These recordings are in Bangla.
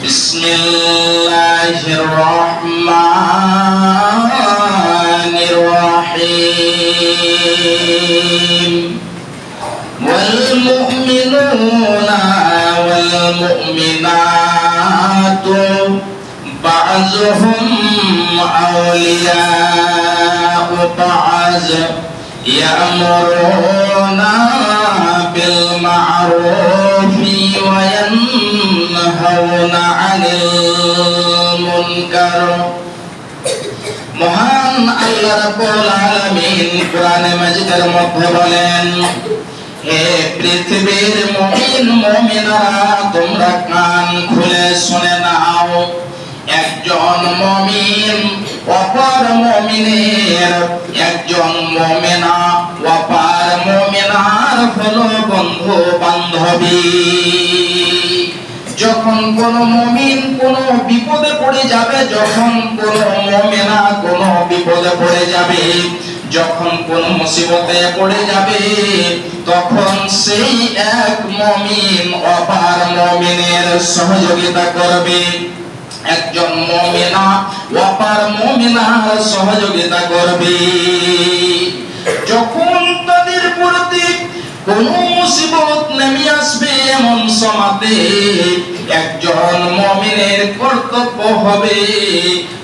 বিসমিল্লাহির রহমানির রহিম ওয়াল মুমিনুনা ওয়াল মুমিনাতু বা'যুহুম আউলিয়াউ বা'য ইয়া'মুরুনা বিল মা'রুফি ওয়া ইয়ানহাউনা 'আনিল মুনকার। মহান আল্লাহ রাব্বুল আলামিন কোরআনে মাজিদের মধ্যে বলেন, হে পৃথিবীর মুমিন মুমিনারা, তোমরা কান খুলে শুনে নাও। একজন মুমিন অপর মুমিনের, একজন মুমিনা অপর মুমিনার হলো বন্ধু বান্ধবী। যখন কোন মুমিন কোন বিপদে পড়ে যাবে, যখন কোন মুমিনা কোন বিপদে পড়ে যাবে, যখন কোন মুসিবতে পড়ে যাবে, তখন সেই এক মুমিন অপর মুমিনের সহযোগিতা করবে। একজন মুমিনা অপর মুমিনার সহযোগিতা করবে। যখন তাদের প্রতি কোন মুসিবত নেমে আসবে, এমন সময়তে একজন মুমিনের কর্তব্য হবে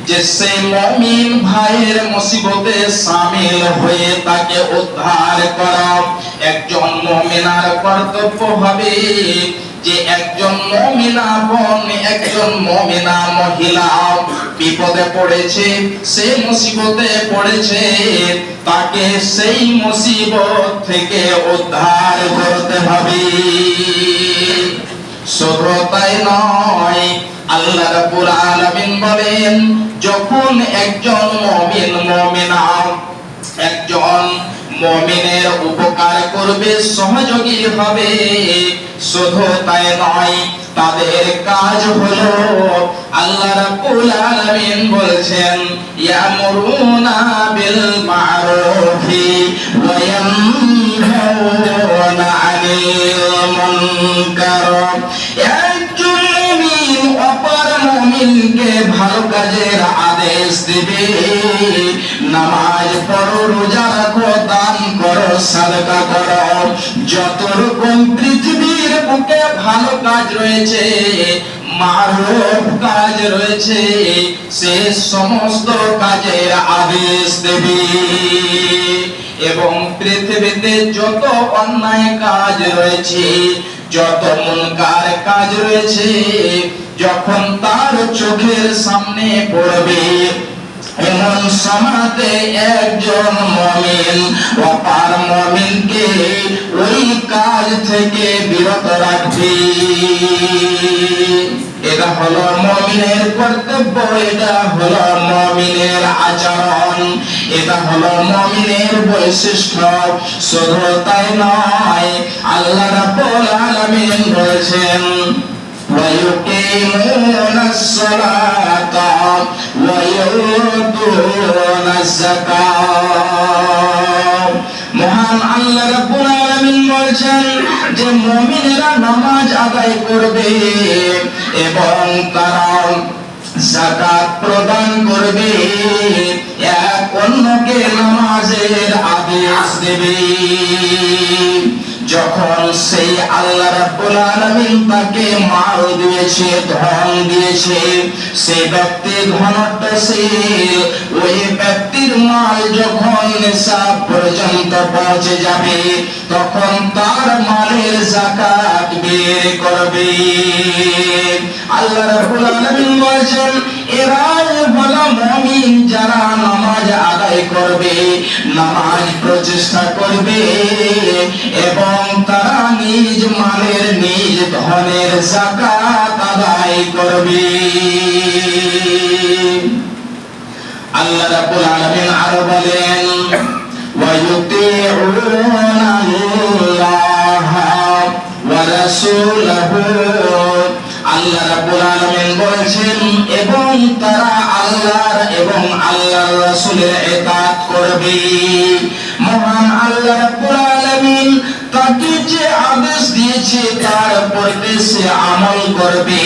যে সেই মুমিন ভাইয়ের মুসিবতে শামিল হয়ে তাকে উদ্ধার করা। একজন মুমিনার কর্তব্য হবে যে একজন মুমিনা বোন, একজন মুমিনা মহিলা বিপদে পড়েছে, সে মুসিবতে পড়েছে, তাকে সেই মুসিবত থেকে উদ্ধার করতে হবে। শুধু তাই নয়, আল্লাহ রাব্বুল আলামিন বলেন, যখন একজন মুমিন মুমিনা একজন মুমিনের উপকার করবে, সহযোগী হবে, শুধু তাই নয়, তাদের কাজ হলো আল্লাহ রাব্বুল আলামিন বলছেন, ইয়ামুরুনা বিল মা'রুফি ওয়া ইয়ানহাউনা 'আনিল মুনকার। একজন মুমিন অপর মুমিনকে ভালো কাজের আদেশ দিবে। নামাজ পড়ো, রোজা রাখো, দান করো, সাদকা করো, যত রকম পৃথিবীর বুকে ভালো কাজ রয়েছে, মারুফ কাজ রয়েছে, সে সমস্ত কাজের আদেশ দেবে। এবং পৃথিবীতে যত অন্যায় কাজ রয়েছে, যত মুনকার কাজ রয়েছে, যখন তার চোখের সামনে পড়বে, এমন সময়তে একজন মুমিন অপর মুমিনকে ওই কাজ থেকে বিরত রাখবে। এটা হলো মুমিনের কর্তব্য, এটা হলো মুমিনের আচরণ, এটা হলো মুমিনের বৈশিষ্ট্য। শুধু তাই নয়, আল্লাহ রাব্বুল আলামিন বলেছেন, ويقيمون الصلاة ويؤتون الزكاة। মহান আল্লাহ রাব্বুল আলামিন বলেছেন যে মুমিনেরা নামাজ আদায় করবে এবং তারা যাকাত প্রদান করবে, এক অন্যকে নামাজের আদেশ দেবে। যখন সেই আল্লাহ রাব্বুল আলামিন তাকে মাল দিয়েছে, ধন দিয়েছে, সেই ব্যক্তি ধনট্টশীল, ওই ব্যক্তির মাল যখন নিসাব পর্যন্ত পৌঁছে যাবে, তখন তার মালের যাকাত বের করবে। আল্লাহ রাব্বুল আলামিন বলেছেন, এরাই হলো মুমিন যারা নামাজ আদায় করবে, নামাজ প্রতিষ্ঠা করবে এবং তারা নিজ মালের নিজ ধনের যাকাত আদায় করবে। আল্লাহ রাব্বুল আলামিন আরো বলেন, ওয়ায়ুতিউনা আল্লাহা ওয়া রাসূলাহু। আল্লাহ রাব্বুল আলামিন বলেছেন, এবং তারা আল্লাহর এবং আল্লাহর রাসূলের ইতাআত করবে। মহান আল্লাহ রাব্বুল আলামিন তাকে যে আদেশ দিয়েছে তার প্রতি সে আমল করবে।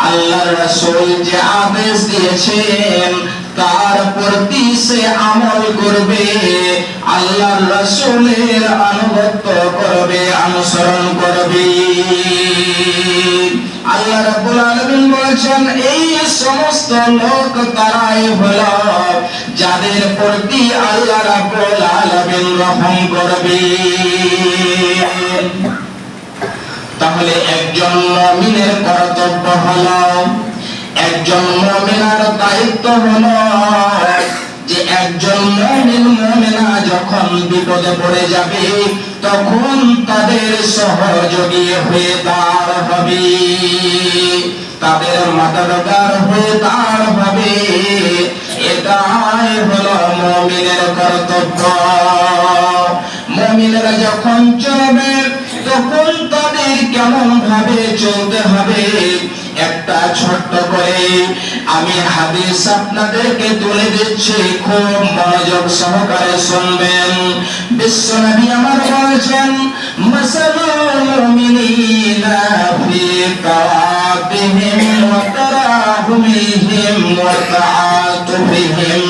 আল্লাহর রাসূল যে আদেশ দিয়েছেন তার প্রতি সে আমল করবে, আল্লাহর রাসূলের আনুগত্য করবে, অনুসরণ করবে। আল্লাহ রাব্বুল আলামিন বলেছেন এই সমস্ত লোক তারাই হলো যাদের প্রতি আল্লাহ রাব্বুল আলামিন রহম করবে। তাহলে একজন মুমিনের কর্তব্য হলো, একজন মুমিনার দায়িত্ব হলো যে একজন মুমিন মুমিনা যখন বিপদে পড়ে যাবে তখন তাদের সহযোগী হয়ে দাঁড় হবে, তাদের মাথাদার হয়ে দাঁড় হবে। এটাই হলো মুমিনের কর্তব্য। মুমিনেরা যখন চলবে তখন তাদের কেমন ভাবে চলতে হবে একটা ছোট্ট করে আমি হাদিস আপনাদেরকে তুলে দিচ্ছি, খুব মনোযোগ সহকারে শুনবেন। বিশ্বনবী আমার বলেছেন মাসালুল মুমিনিনা ফি তাওয়াবিহিম ওয়া তারাহুমিহিম ওয়া তাআতুবিহিম।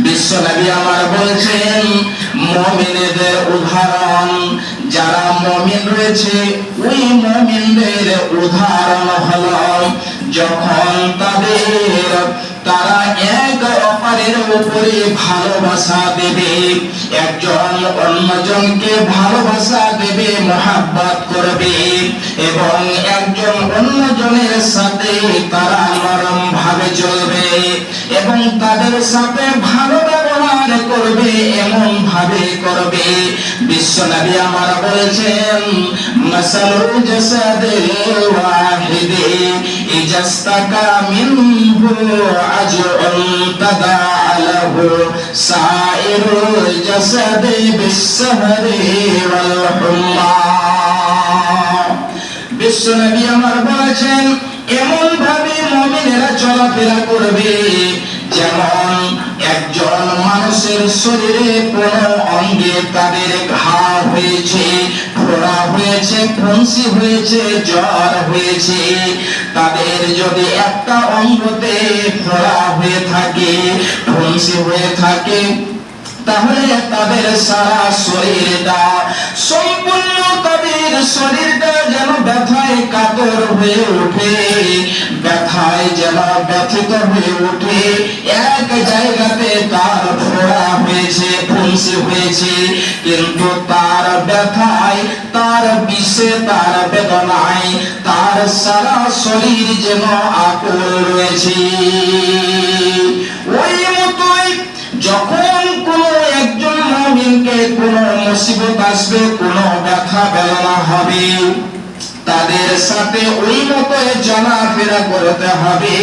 বিশ্বনবী আমার বলেছেন মুমিনদের উদাহরণ, যারা মুমিন রয়েছে ওই মুমিনদের উদাহরণ হলো যখন তারা এক অপরের উপরে ভালোবাসা দেবে, একজন অন্যজনকে ভালোবাসা দেবে, মহব্বত করবে এবং একজন অন্যজনের সাথে তারা নরম ভাবে চলবে এবং তাদের সাথে ভালো ব্যবহার করবে, এমন ভাবে করবে। বিশ্বনবী আমার বলেছেন মাসালুল জাসাদিল ওয়াহিদি ইজাস্তাকা মিনহু আজউন তাদাআলাহু সাইরুল জাসাদি বিসসাহরি ওয়াল হুম্মা। বিশ্বনবী আমার বলেছেন এমন ভাবে মুমিনেরা চলাফেরা করবে যেমন একজন মানুষের শরীরে কোনো অঙ্গে তাদের ঘা হয়েছে, ফোড়া হয়েছে, ফুঁসি হয়েছে, জ্বর হয়েছে, তাদের যদি একটা অঙ্গতে ফোড়া হয়ে থাকে, ফুঁসি হয়ে থাকে, তাহলে তাদের সারা শরীরটা সম্পূর্ণ তাদের শরীরটা যেন ব্যথায় কাতর হয়ে ওঠে, ব্যথায় যেন ব্যথিত হয়ে ওঠে। এক জায়গাতে তার ফোড়া হয়েছে, ফুঁসি হয়েছে, কিন্তু তার ব্যথায়, তার বিষে, তার বেদনায় তার সারা শরীর যেন আকুল রয়েছে। ওই মতোই যখন কোনো একজন মুমিনকে কোনো মুসিবত আসবে, কোনো ব্যথা বেদনা হবে, তাদের সাথে ওই মতো চলাফেরা করতে হবে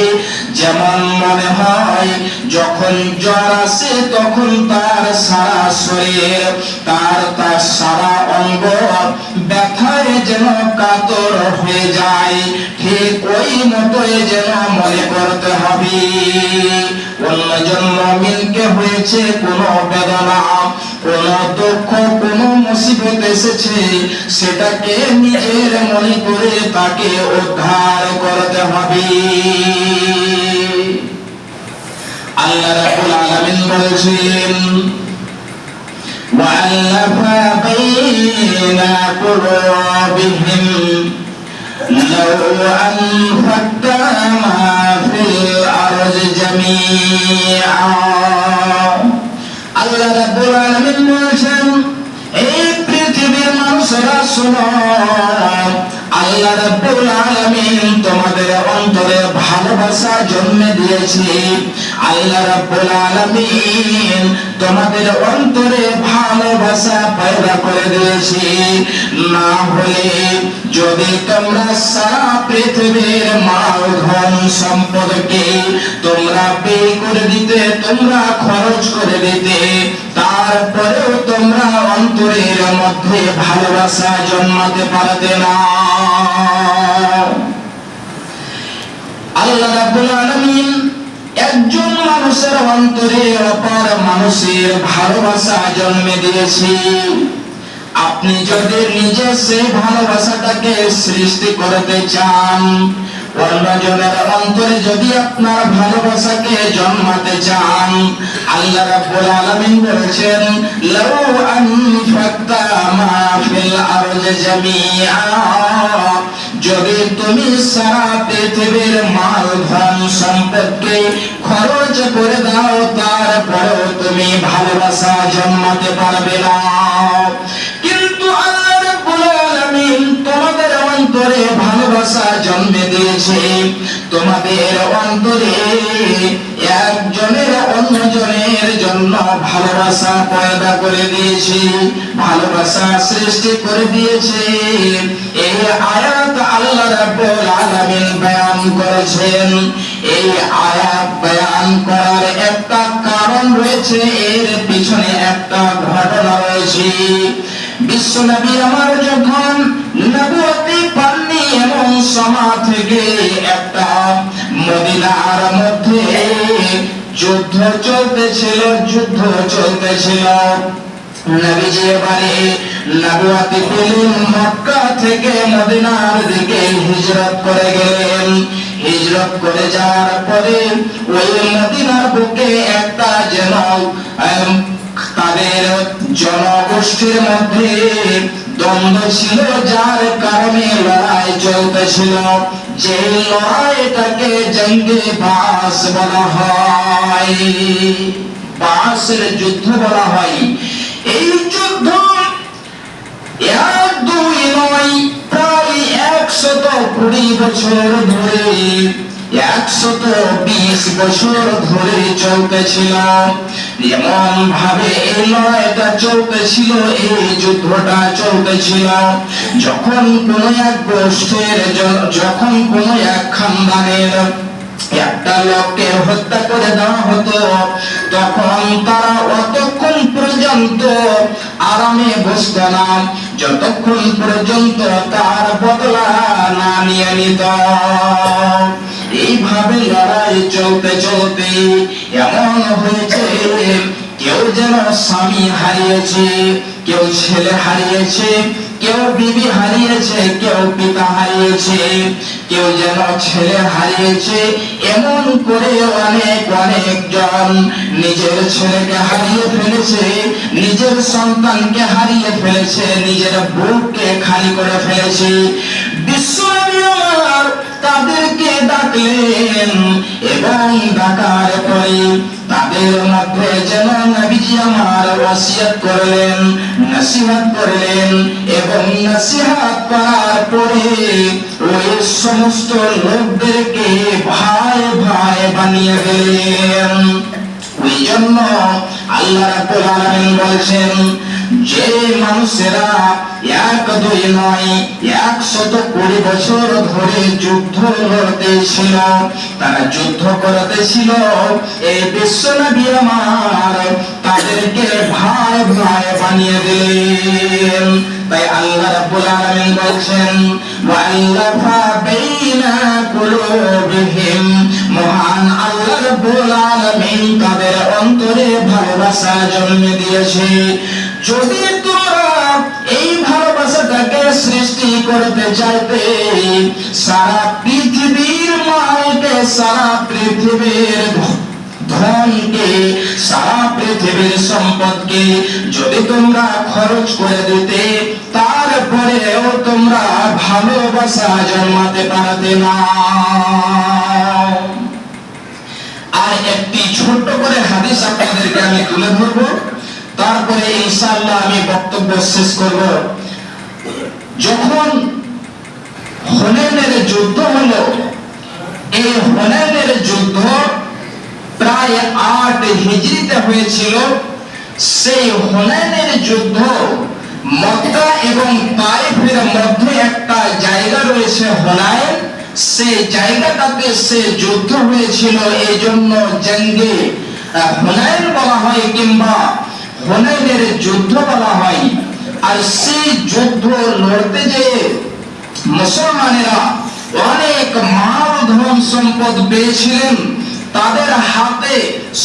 যেমন মনে হয় যখন জ্বর আসে তখন তার সারা শরীর, তার সারা অঙ্গ ব্যথায় যেন কাতর হয়ে যায়, ঠিক ওই মতোই যেন মনে করতে হবে। অন্যজন মুমিনকে হয়েছে কোনো বেদনা, কোনো দুঃখ, কোনো মুসিবত এসেছে, সেটাকে নিজের মনে করে তাকে উদ্ধার করতে হবে। আল্লাহ রাব্বুল আলামিন বলেছেন ওয়া'আলাফা বাইনা কুলুবিহিম লাউ আনফাকতা মা ফিল আরজি জামিআ। আল্লাহ রাব্বুল আলামিন বলেছেন এই পৃথিবীর মানুষেরা শোনো, আল্লাহ রাব্বুল আলামিন তোমাদের অন্তরে ভালোবাসা জন্মে দিয়েছে, আল্লাহ রাব্বুল আলামিন তোমাদের অন্তরে ভালোবাসা পয়দা করে দিয়েছে। না হলে যদি তোমরা সারা পৃথিবীর মাল ধন সম্পদকে তোমরা ব্যয় করে দিতে, তোমরা খরচ করে দিতে, তারপরেও তোমরা অন্তরের মধ্যে ভালোবাসা জন্মাতে পারতে না। আল্লাহ রাব্বুল আলামিন একজন মানুষের অন্তরে অপর মানুষের ভালোবাসা জন্মে দিয়েছে। আপনি যদি নিজে সেই ভালোবাসাটাকে সৃষ্টি করতে চান, অন্যজনের অন্তরে যদি আপনার ভালোবাসাকে জন্মাতে চান, আল্লাহ রাব্বুল আলামিন বলেছেন, লাউ আনফাকতা মা ফিল আরদি জামিআ, যদি তুমি সারা পৃথিবীর মাল ধন সম্পদকে খরচ করে দাও, তারপরেও তুমি ভালোবাসা জন্মাতে পারবে না। কিন্তু আল্লাহ রাব্বুল আলামিন তোমাদের অন্তরে ভালোবাসা জন্মে দিয়েছে, তোমাদের অন্তরে একজনের অন্যজনের জন্য ভালোবাসা পয়দা করে দিয়েছে, ভালোবাসা সৃষ্টি করে দিয়েছে। এই আয়াত আল্লাহ রাব্বুল আলামিন বয়ান করেছেন। এই আয়াত বয়ান করার একটা কারণ রয়েছে, এর পিছনে একটা ঘটনা রয়েছে। বিশ্বনবী আমার যখন নবুয়তি পাননি এমন সময় থেকে একটা মদিনার মধ্যে যুদ্ধ চলতেছিল। নবীজি এবারে নবুয়তি পেলেন, মক্কা থেকে মদিনার দিকে হিজরত করে গেলেন। হিজরত করে যাওয়ার পরে ওই মদিনার বুকে একটা যেন তাদের জনগোষ্ঠীর মধ্যে দ্বন্দ্ব ছিল, যার কারণে লড়াই চলতেছিল। যে লড়াইটাকে জঙ্গে বাস বলা হয়, বাসের যুদ্ধ বলা হয়। এই যুদ্ধ এক দুই নয়, প্রায় 120 বছর ধরে, 120 বছর ধরে চলতেছিল। এমন ভাবে এই লড়াইটা চলতেছিল, এই যুদ্ধটা চলতেছিল। যখন কোন এক গোষ্ঠীর, যখন কোন এক খানদানের একটা লোককে হত্যা করে দেওয়া হতো, তখন তারা অতক্ষণ পর্যন্ত আরামে বসত না, যতক্ষণ পর্যন্ত তার বদলা না নিয়ে নিত। এইভাবে লড়াই চলতে চলতে এমন হয়েছে, কেউ যেন স্বামী হারিয়েছে, কেউ ছেলে হারিয়েছে, কেউ বিবি হারিয়েছে, কেউ পিতা হারিয়েছে, কেউ যেন ছেলে হারিয়েছে। এমন করে অনেক জন নিজের ছেলেকে হারিয়ে ফেলেছে, নিজের সন্তানকে হারিয়ে ফেলেছে, নিজের বুককে খালি করে ফেলেছে। বিশ্বনবী আমার তাদেরকে ডাকলেন এবং ডাকার পরে তাদের মধ্যে যেন নবীজি আমার ওসিয়ত করলেন, নসিহত করলেন, এবং নসিহত করার পরে ওই সমস্ত লোকদেরকে ভাই ভাই বানিয়ে দিলেন। ওই জন্য আল্লাহ রাব্বুল আলামিন বলেছেন, যে মানুষেরা এক দুই নয় 120 বছর ধরে যুদ্ধ লড়তেছিল, তারা যুদ্ধ করতেছিল, এই বিশ্বনবী আমার তাদেরকে ভাই ভাই বানিয়ে দিলেন। তাই আল্লাহ রাব্বুল আলামিন বলছেন, ওয়াল্লাফা বাইনা কুলুবিহিম, মহান আল্লাহ রাব্বুল আলামিন তাদের অন্তরে ভালোবাসা জন্মে দিয়েছে। যদি তোমরা এই ভালোবাসাটাকে সৃষ্টি করতে চাইতে, সারা পৃথিবীর মালকে, সারা পৃথিবীর ধনকে, সারা পৃথিবীর সম্পদকে যদি তোমরা খরচ করে দিতে, তারপরেও তোমরা ভালোবাসা জন্মাতে পারতে না। আর একটি ছোট্ট করে হাদিস আপনাদেরকে আমি তুলে ধরবো, তারপরে ইনশাআল্লাহ আমি বক্তব্য শেষ করব। যখন হুনাইনের যুদ্ধ হলো, এই হুনাইনের যুদ্ধ প্রায় 8 হিজরিতে হয়েছিল। সেই হুনাইনের যুদ্ধ মক্কা এবং তায়েফের মধ্যে একটা জায়গা রয়েছে হুনাইন, সেই জায়গাটাতে সে যুদ্ধ হয়েছিল। এই জন্য জঙ্গে হুনাইন বলা হয়, কিংবা হুনাইনের যুদ্ধ বলা হয়। আর সেই যুদ্ধ লড়তে যেয়ে মুসলমানেরা অনেক মাল ধন সম্পদ পেয়েছিলেন। তাদের হাতে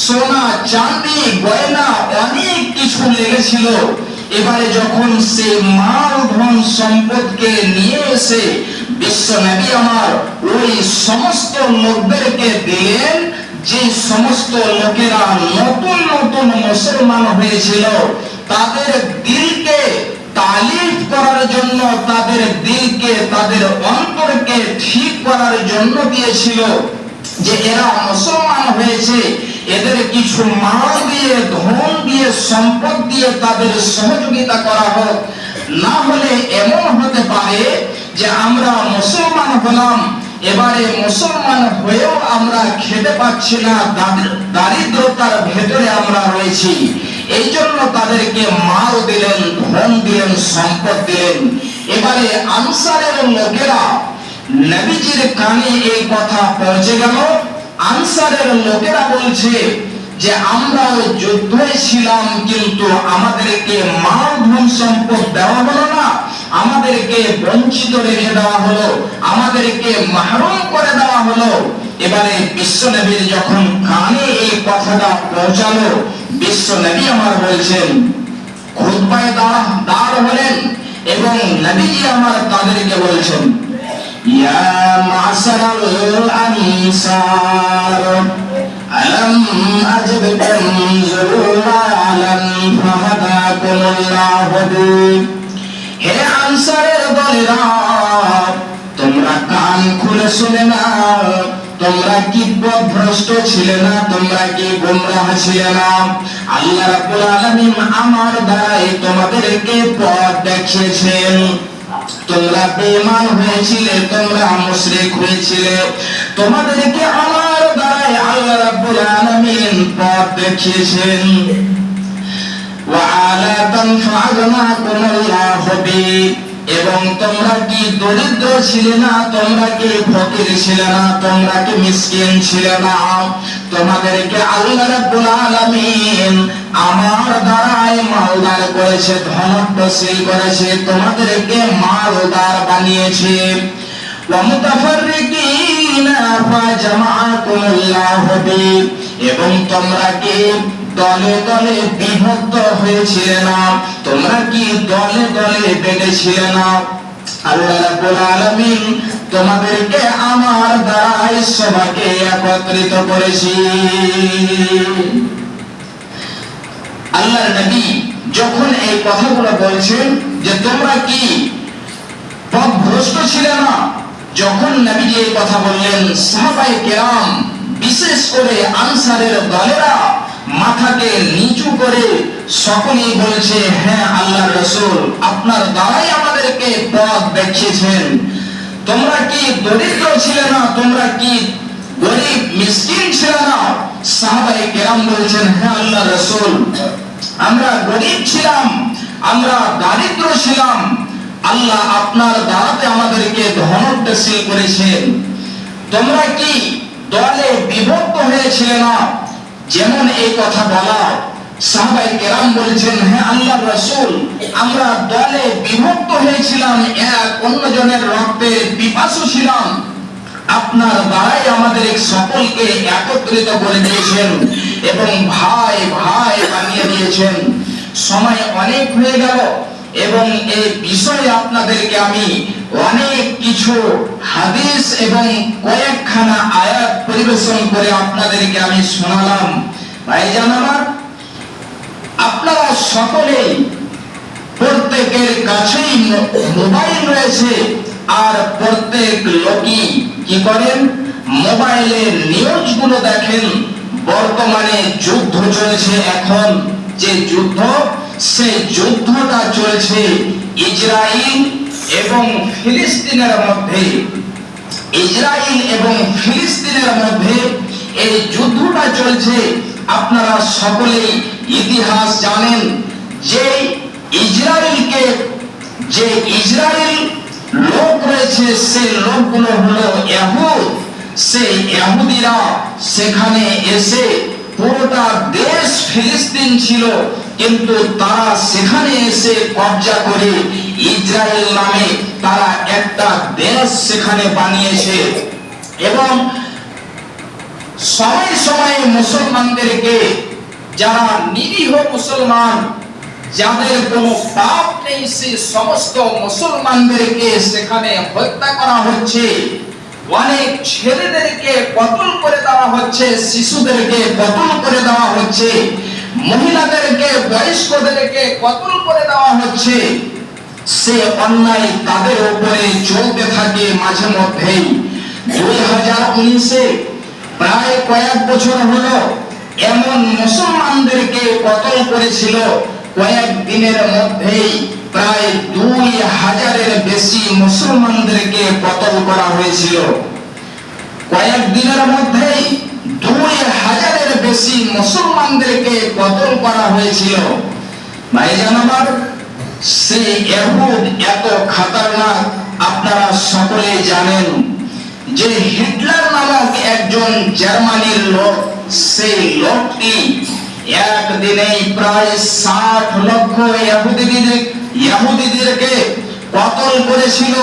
সোনা চাঁদি গয়না অনেক কিছু লেগেছিল। এবারে যখন সে মাল ধন সম্পদকে নিয়ে এসে বিশ্ব নবী আমার ওই সমস্ত লোকদেরকে দিলেন, যে সমস্ত লোকেরা নতুন নতুন মুসলমান হয়েছিল, তাদের দিলকে তালিফ করার জন্য, তাদের দিলকে, তাদের অন্তরকে ঠিক করার জন্য দিয়েছিল, যে এরা মুসলমান হয়েছে, এদের কিছু মাল দিয়ে, ধন দিয়ে, সম্পদ দিয়ে তাদের সহযোগিতা করা হোক। না হলে এমন হতে পারে যে আমরা মুসলমান হলাম, এবারে মুসলমান হয়েও আমরা খেতে পাচ্ছি না, দারিদ্রতার ভেতরে আমরা রয়েছি। এই জন্য তাদেরকে মাল দিলেন, ধন দিলেন, সম্পদ দিলেন। এবারে আনসারের লোকেরা, নবীজির কানে এই কথা পৌঁছে গেল। আনসারের লোকেরা বলছে যে আমরা যুদ্ধে ছিলাম, কিন্তু আমাদেরকে মাল ধন সম্পদ দেওয়া হলো না, আমাদেরকে বঞ্চিত রেখে দেওয়া হলো, আমাদেরকে মাহরুম করে দেওয়া হলো। এবারে বিশ্ব নবীর যখন কানে এই কথাটা পৌঁছালো, বিশ্ব নবী আমার বলছেন, খুতবায় দাঁড় হলেন এবং নবীজি আমার তাদেরকে বলছেন, ইয়া মাশারাল আনসার আলাম আজবকুম যুরালান ফাহাদাকুমুল্লাহু বি। হে আনসারের দলেরা, তোমরা কান খুলে শুনে নাও, তোমরা কি পথভ্রষ্ট ছিলে না, তোমরা কি গোমরাহ ছিলে না? আল্লাহ রাব্বুল আলামিন আমার দ্বারাই তোমাদেরকে পথ দেখিয়েছেন। তোমরা বেঈমান হয়েছিলে, তোমরা মুশরিক হয়েছিলে, তোমাদেরকে আমার দ্বারাই আল্লাহ রাব্বুল আলামিন পথ দেখিয়েছেন। ওয়া আলা তানফা'নাকুমুল্লাহু বি। এবং তোমরা কি দরিদ্র ছিলে না, তোমরা কি ফকির ছিলে না, তোমরা কি মিসকিন ছিলে না? তোমাদেরকে আল্লাহ রাব্বুল আলামিন আমার দ্বারাই মালদার করেছে, ধনশীল করেছে, তোমাদেরকে মালদার বানিয়েছে। ওয়া মুতাফাররিকিনা ফাজামাআকুমুল্লাহু বি। এবং তোমরা কি দলে দলে বিভক্ত হয়েছিলে না, তোমরা কি দলে দলে বেঁধেছিলে না? আল্লাহ রাব্বুল আলামিন তোমাদেরকে আমার দ্বারাই সবাইকে একত্রিত করেছি। আল্লাহর নবী যখন এই কথাগুলো বলছেন যে তোমরা কি পথভ্রষ্ট ছিলে না, যখন নবীজি এই কথা বললেন, সাহাবায়ে কেরাম বিশেষ করে আনসারের দলেরা মাথাকে নিচু করে সকলেই বলছে, হ্যাঁ আল্লাহর রাসূল, আপনার দ্বারাই আমাদেরকে পথ দেখিয়েছেন। তোমরা কি দরিদ্র ছিলে না, তোমরা কি গরিব মিসকিন ছিলে না? সাহাবায়ে কেরাম বলছেন, হ্যাঁ আল্লাহর রাসূল, আমরা গরিব ছিলাম, আমরা দারিদ্র ছিলাম, আল্লাহ আপনার দ্বারাতে আমাদেরকে ধনশীল করেছেন। তোমরা কি দলে বিভক্ত হয়েছিলে না? যেমন এই কথা বলা, সাহাবায়ে কেরাম বলছেন, হ্যাঁ আল্লাহর রাসূল, আমরা দলে বিভক্ত হয়েছিলাম, এক অন্যজনের রক্তের পিপাসু ছিলাম, আপনার দ্বারাই আমাদের সকলকে একত্রিত করে দিয়েছেন এবং ভাই ভাই বানিয়ে দিয়েছেন। সময় অনেক হয়ে গেল এবং এই বিষয়ে আপনাদেরকে আমি অনেক কিছু হাদিস এবং কয়েকখানা আয়াত পরিবেশন করে আপনাদেরকে আমি শোনালাম। ভাইজান আমার, আপনারা সকলেই প্রত্যেকের কাছেই মোবাইল রয়েছে, আর প্রত্যেক লোকই কি করেন, মোবাইলে নিউজগুলো দেখেন। বর্তমানে যুদ্ধ চলছে, এখন যে যুদ্ধ, সেই যুদ্ধটা চলছে ইসরায়েল এবং ফিলিস্তিনের মধ্যে। ইসরায়েল এবং ফিলিস্তিনের মধ্যে এই যুদ্ধটা চলছে। আপনারা সকলেই ইতিহাস জানেন যে ইসরায়েলকে, যে ইসরায়েল লোক রয়েছে, সেই লোকগুলো হলো ইহুদ। সেই ইহুদিরা সেখানে এসে, পুরোটা দেশ ফিলিস্তিন ছিল, কিন্তু তারা সেখানে এসে কবজা করে ইসরায়েল নামে তারা একটা দেশ সেখানে বানিয়েছে এবং সময় সময়ে মুসলমানদেরকে, যারা নিরীহ মুসলমান, যাদের কোনো পাপ নেই সেই সমস্ত মুসলমানদেরকে সেখানে হত্যা করা হচ্ছে। অনেক ছেলেদেরকে কতল করে দেওয়া হচ্ছে, শিশুদেরকে কতল করে দেওয়া হচ্ছে, মহিলাদেরকে বয়স্কদেরকে কতল করে দেওয়া হচ্ছে। সে অন্যায় তাদের উপরে চলতে থাকে মাঝে মধ্যেই। 2019-এ প্রায় কয়েক বছর হলো এমন মুসলমানদেরকে কতল করেছিল, কয়েক দিনের মধ্যেই প্রায় 2000-এর বেশি মুসলমানদেরকে কতল করা হয়েছিল। কয়েক দিনের মধ্যেই 2000-এর বেশি মুসলমানদেরকে কতল করা হয়েছিল। ভাইজান আমার, সেই ইহুদ এত খতরনাক আপনারা সকলে জানেন যে হিটলার নামক একজন জার্মানির লোক, সেই লোকটি একদিনেই প্রায় 60 লক্ষ ইহুদিদেরকে কতল করেছিল।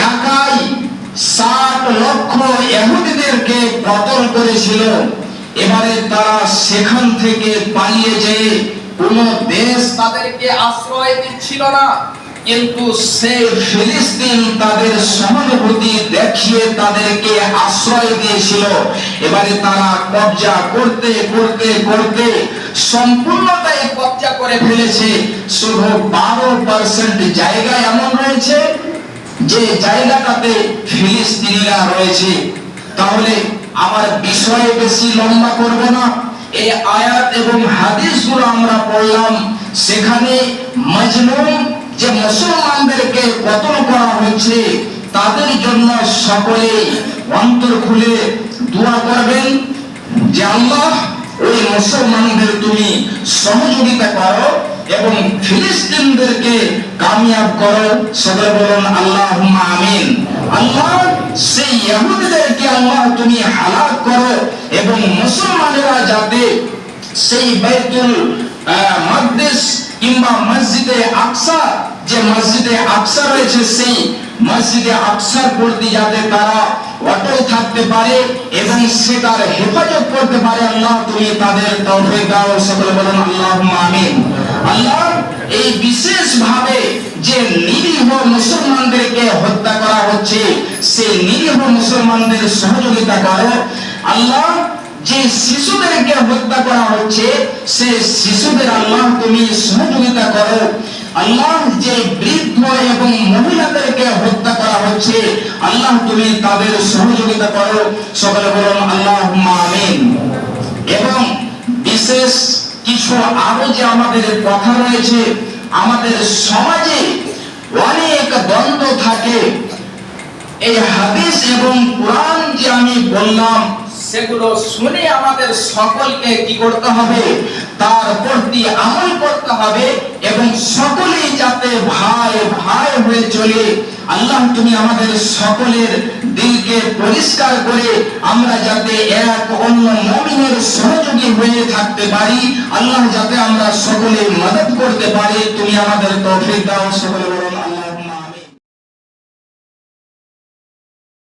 একাই 60 লক্ষ ইহুদিদেরকে কতল করেছিল। এবারে তারা সেখান থেকে পালিয়ে যেয়ে কোন দেশ তাদেরকে আশ্রয় দিচ্ছিল না, কিন্তু সেই ফিলিস্তিন তাদের সহানুভূতি দেখিয়ে তাদেরকে আশ্রয় দিয়েছিল। এবারে তারা কবজা করতে করতে করতে সম্পূর্ণটাই কবজা করে ফেলেছে। শুধু 12% জায়গা এমন রয়েছে যে জায়গাটাতে ফিলিস্তিনিরা রয়েছে। তাহলে আমার বিষয়ে বেশি লম্বা করব না, এই আয়াত এবং হাদিসগুলো আমরা পড়লাম, সেখানে মজলুম যে মুসলমানদেরকে কতল করা হচ্ছে তাদের জন্য সকলে অন্তর খুলে দোয়া করবেন যে আল্লাহ ওই মুসলমানদের তুমি সহযোগিতা করো এবং ফিলিস্তিনদেরকে কামিয়াব করো। সকলে বলুন আল্লাহুম্মা আমিন। আল্লাহ সেই ইহুদিদেরকে আল্লাহ তুমি হালাক করো এবং মুসলমানেরা যাতে সেই বাইতুল মাকদিস কিংবা মসজিদে আকসা, যে মসজিদে আকসা রয়েছে সেই মসজিদে আকসার প্রতি যাতে তারা অটল থাকতে পারে এবং সেটার হেফাজত করতে পারে, আল্লাহ তুমি তাদের তৌফিক দাও। সকলে বলুন আল্লাহুম্মা আমিন। আল্লাহ এই বিশেষ ভাবে যে নিরীহ মুসলমানদেরকে হত্যা করা হচ্ছে সেই নিরীহ মুসলমানদের সহযোগিতা করো। আল্লাহ যে শিশুদেরকে হত্যা করা হচ্ছে সেই শিশুদের আল্লাহ তুমি সহযোগিতা করো। আল্লাহ যে বৃদ্ধ এবং মহিলাদেরকে হত্যা করা হচ্ছে আল্লাহ তুমি তাদের সহযোগিতা করো। সকলে বলুন আল্লাহুম্মা আমিন। এবং বিশেষ কিছু আরো যে আমাদের কথা রয়েছে, আমাদের সমাজে অনেক দ্বন্দ্ব থাকে। এই হাদিস এবং কোরআন যে আমি বললাম সেগুলো শুনে আমাদের সকলকে কি করতে হবে, তার প্রতি আমল করতে হবে এবং সকলেই যাতে ভাই ভাই হয়ে চলে। আল্লাহ তুমি আমাদের সকলের দিলকে পরিষ্কার করে আমরা যাতে এক অন্য মুমিনের সহযোগী হয়ে থাকতে পারি, আল্লাহ যাতে আমরা সকলে মদদ করতে পারি, তুমি আমাদের তৌফিক দাও। সকলে বলুন আল্লাহ।